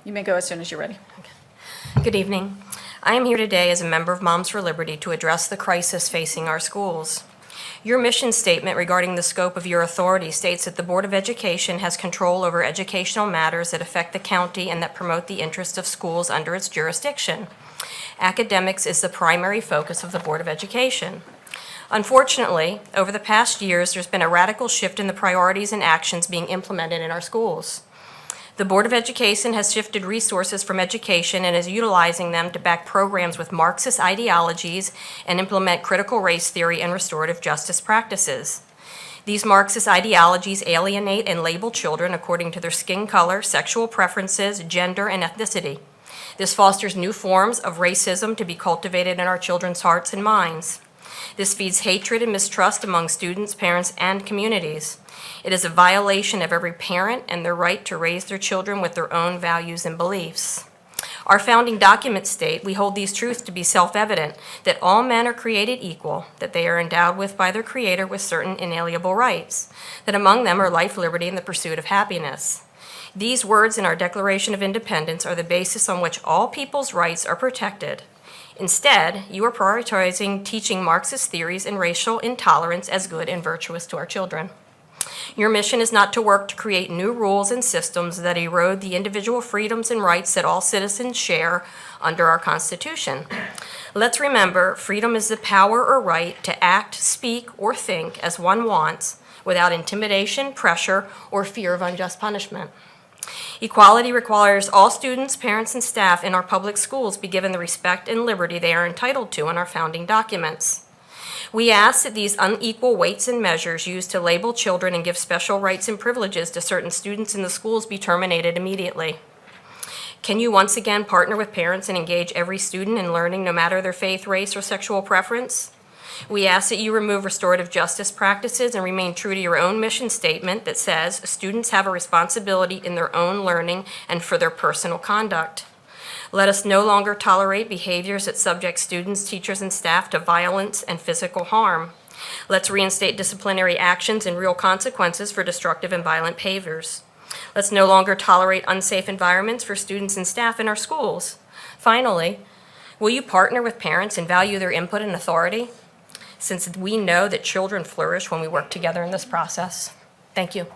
You may go as soon as you're ready. Good evening. I am here today as a member of Moms for Liberty to address the crisis facing our schools. Your mission statement regarding the scope of your authority states that the Board of Education has control over educational matters that affect the county and that promote the interests of schools under its jurisdiction. Academics is the primary focus of the Board of Education. Unfortunately, over the past years, there's been a radical shift in the priorities and actions being implemented in our schools. The Board of Education has shifted resources from education and is utilizing them to back programs with Marxist ideologies and implement critical race theory and restorative justice practices. These Marxist ideologies alienate and label children according to their skin color, sexual preferences, gender, and ethnicity. This fosters new forms of racism to be cultivated in our children's hearts and minds. This feeds hatred and mistrust among students, parents, and communities. It is a violation of every parent and their right to raise their children with their own values and beliefs. Our founding documents state we hold these truths to be self-evident, that all men are created equal, that they are endowed with by their Creator with certain inalienable rights, that among them are life, liberty, and the pursuit of happiness. These words in our Declaration of Independence are the basis on which all people's rights are protected. Instead, you are prioritizing teaching Marxist theories and racial intolerance as good and virtuous to our children. Your mission is not to work to create new rules and systems that erode the individual freedoms and rights that all citizens share under our Constitution. Let's remember, freedom is the power or right to act, speak, or think as one wants without intimidation, pressure, or fear of unjust punishment. Equality requires all students, parents, and staff in our public schools be given the respect and liberty they are entitled to in our founding documents. We ask that these unequal weights and measures used to label children and give special rights and privileges to certain students in the schools be terminated immediately. Can you once again partner with parents and engage every student in learning no matter their faith, race, or sexual preference? We ask that you remove restorative justice practices and remain true to your own mission statement that says students have a responsibility in their own learning and for their personal conduct. Let us no longer tolerate behaviors that subject students, teachers, and staff to violence and physical harm. Let's reinstate disciplinary actions and real consequences for destructive and violent behaviors. Let's no longer tolerate unsafe environments for students and staff in our schools. Finally, will you partner with parents and value their input and authority, since we know that children flourish when we work together in this process? Thank you.